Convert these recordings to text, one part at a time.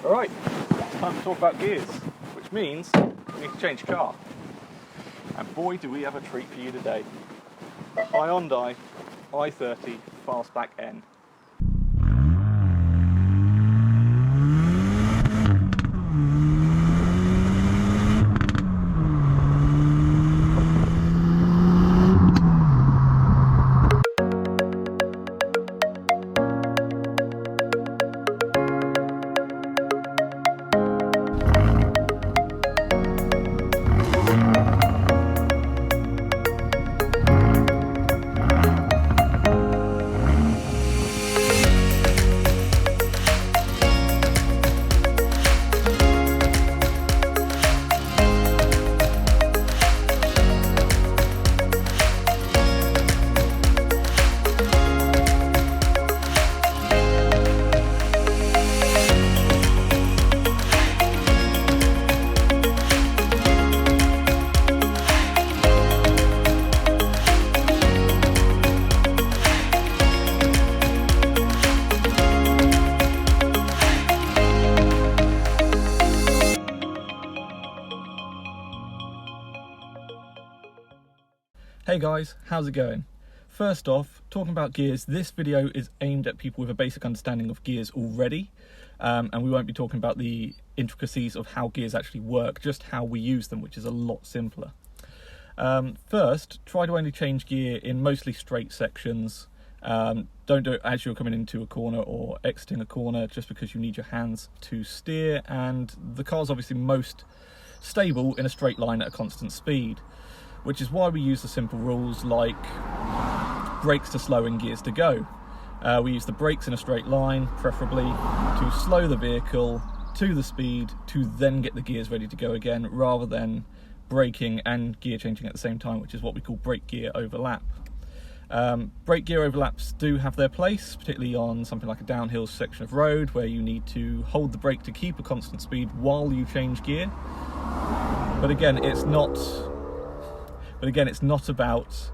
Alright, it's time to talk about gears, which means we need to change car. And boy do we have a treat for you today. Hyundai i30 Fastback N. Hey guys, how's it going? First off, talking about gears, this video is aimed at people with a basic understanding of gears already, and we won't be talking about the intricacies of how gears actually work, just how we use them, which is a lot simpler. First, try to only change gear in mostly straight sections. Don't do it as you're coming into a corner or exiting a corner, just because you need your hands to steer, and the car's obviously most stable in a straight line at a constant speed, which is why we use the simple rules like brakes to slow and gears to go. We use the brakes in a straight line, preferably, to slow the vehicle to the speed to then get the gears ready to go again, rather than braking and gear changing at the same time, which is what we call brake gear overlap. Brake gear overlaps do have their place, particularly on something like a downhill section of road where you need to hold the brake to keep a constant speed while you change gear. But again, it's not about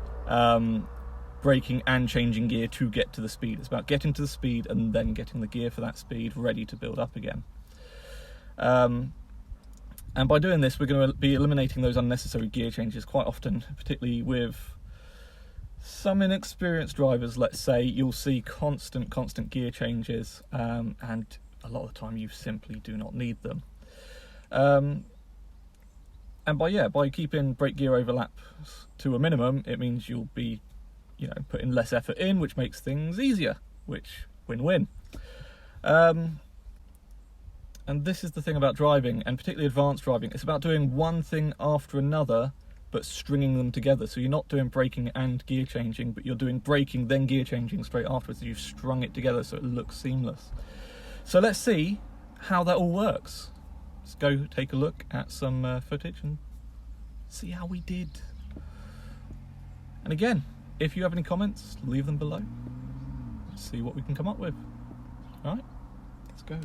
braking and changing gear to get to the speed. It's about getting to the speed and then getting the gear for that speed ready to build up again. And by doing this, we're going to be eliminating those unnecessary gear changes quite often, particularly with some inexperienced drivers, let's say. You'll see constant gear changes, and a lot of the time you simply do not need them. And by keeping brake gear overlaps to a minimum, it means you'll be, putting less effort in, which makes things easier, which win-win. And this is the thing about driving, and particularly advanced driving. It's about doing one thing after another, but stringing them together. So you're not doing braking and gear changing, but you're doing braking, then gear changing straight afterwards. You've strung it together so it looks seamless. So let's see how that all works. Let's go take a look at some footage and see how we did. And again, if you have any comments, leave them below. Let's see what we can come up with. Alright, let's go.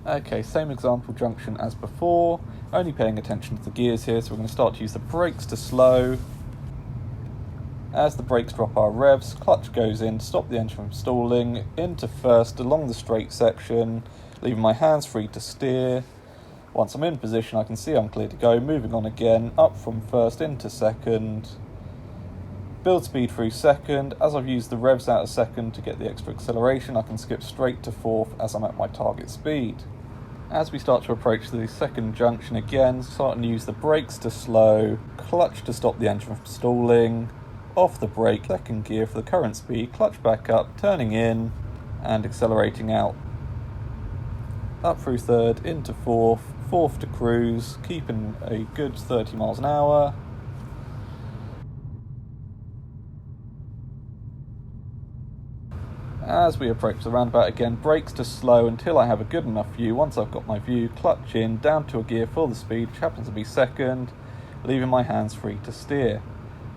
Okay, same example junction as before, only paying attention to the gears here, so we're going to start to use the brakes to slow. As the brakes drop our revs, clutch goes in to stop the engine from stalling, into first along the straight section, leaving my hands free to steer. Once I'm in position, I can see I'm clear to go, moving on again, up from first into second. Build speed through second. As I've used the revs out of second to get the extra acceleration, I can skip straight to fourth as I'm at my target speed. As we start to approach the second junction again, starting to use the brakes to slow, clutch to stop the engine from stalling, off the brake, second gear for the current speed, clutch back up, turning in and accelerating out. Up through third, into fourth to cruise, keeping a good 30 miles an hour. As we approach the roundabout again, brakes to slow until I have a good enough view. Once I've got my view, clutch in, down to a gear for the speed, which happens to be second, leaving my hands free to steer.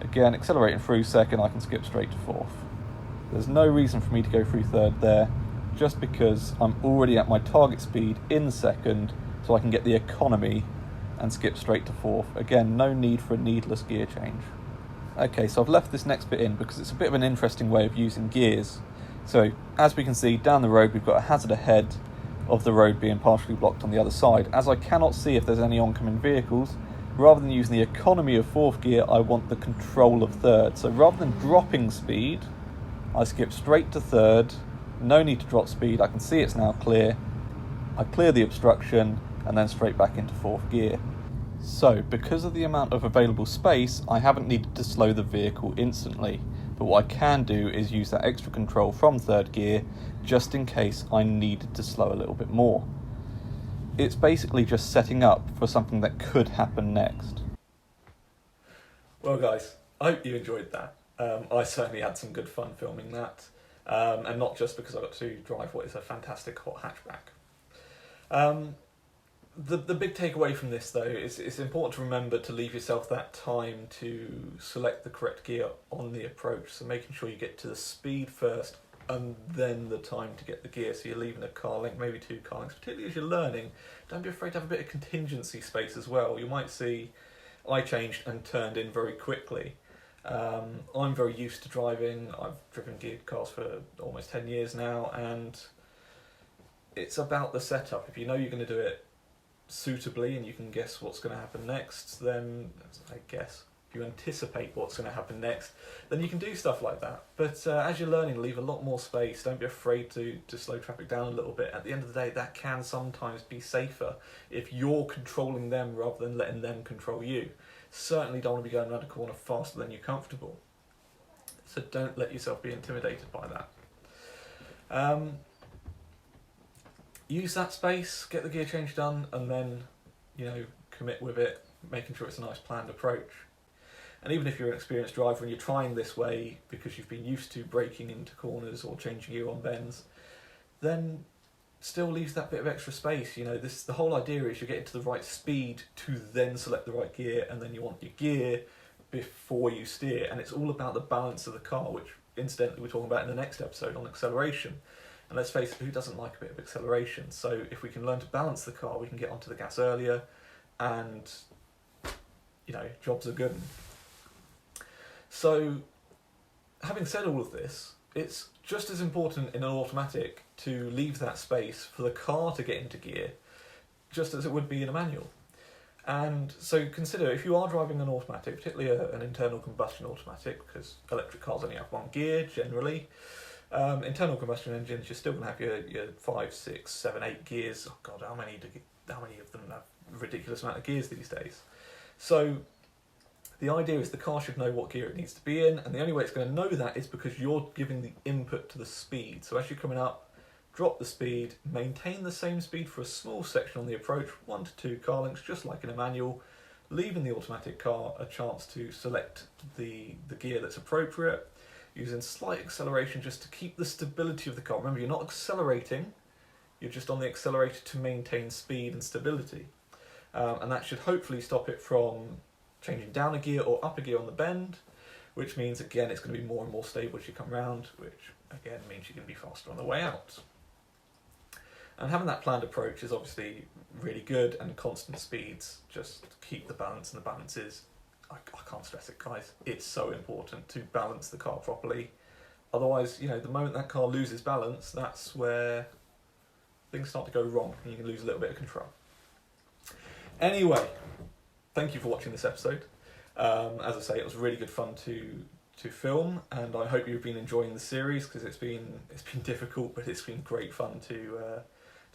Again, accelerating through second, I can skip straight to fourth. There's no reason for me to go through third there, just because I'm already at my target speed in second, so I can get the economy and skip straight to fourth. Again, no need for a needless gear change. Okay, so I've left this next bit in because it's a bit of an interesting way of using gears. So, as we can see, down the road we've got a hazard ahead, of the road being partially blocked on the other side. As I cannot see if there's any oncoming vehicles, rather than using the economy of fourth gear, I want the control of third. So rather than dropping speed, I skip straight to third, no need to drop speed, I can see it's now clear, I clear the obstruction, and then straight back into fourth gear. So, because of the amount of available space, I haven't needed to slow the vehicle instantly, but what I can do is use that extra control from third gear, just in case I needed to slow a little bit more. It's basically just setting up for something that could happen next. Well guys, I hope you enjoyed that. I certainly had some good fun filming that, and not just because I got to drive what is a fantastic hot hatchback. The big takeaway from this though is it's important to remember to leave yourself that time to select the correct gear on the approach, so making sure you get to the speed first and then the time to get the gear, so you're leaving a car length, maybe 2 car lengths, particularly as you're learning. Don't be afraid to have a bit of contingency space as well. You might see I changed and turned in very quickly. I'm very used to driving. I've driven geared cars for almost 10 years now, and it's about the setup. If you know you're going to do it suitably and you can guess what's going to happen next, then I guess if you anticipate what's going to happen next, then you can do stuff like that. But as you're learning, leave a lot more space. Don't be afraid to slow traffic down a little bit. At the end of the day, that can sometimes be safer if you're controlling them rather than letting them control you. Certainly don't want to be going around a corner faster than you're comfortable, so don't let yourself be intimidated by that. Use that space, get the gear change done, and then, commit with it, making sure it's a nice planned approach. And even if you're an experienced driver and you're trying this way because you've been used to braking into corners or changing gear on bends, then still leaves that bit of extra space. The whole idea is you're getting to the right speed to then select the right gear, and then you want your gear before you steer. And it's all about the balance of the car, which incidentally we're talking about in the next episode on acceleration. And let's face it, who doesn't like a bit of acceleration? So if we can learn to balance the car, we can get onto the gas earlier, and jobs are good. So having said all of this, it's just as important in an automatic to leave that space for the car to get into gear, just as it would be in a manual. And so consider, if you are driving an automatic, particularly an internal combustion automatic, because electric cars only have 1 gear generally, internal combustion engines, you're still going to have your 5, 6, 7, 8 gears. Oh God, how many of them have a ridiculous amount of gears these days? So the idea is the car should know what gear it needs to be in, and the only way it's going to know that is because you're giving the input to the speed. So as you're coming up, drop the speed, maintain the same speed for a small section on the approach, 1 to 2 car lengths, just like in a manual, leaving the automatic car a chance to select the gear that's appropriate, using slight acceleration just to keep the stability of the car. Remember, you're not accelerating, you're just on the accelerator to maintain speed and stability. And that should hopefully stop it from changing down a gear or up a gear on the bend, which means, again, it's going to be more and more stable as you come round, which, again, means you're going to be faster on the way out. And having that planned approach is obviously really good, and constant speeds just keep the balance, and the balance is, I can't stress it, guys, it's so important to balance the car properly. Otherwise, the moment that car loses balance, that's where things start to go wrong, and you can lose a little bit of control. Anyway, thank you for watching this episode. As I say, it was really good fun to film, and I hope you've been enjoying the series, because it's been difficult, but it's been great fun to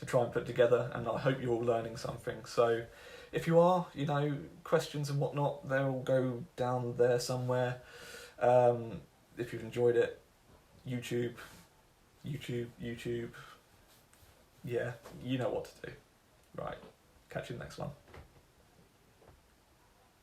try and put together, and I hope you're all learning something. So if you are, questions and whatnot, they'll go down there somewhere. If you've enjoyed it, YouTube, yeah, you know what to do. Right, catch you in the next one.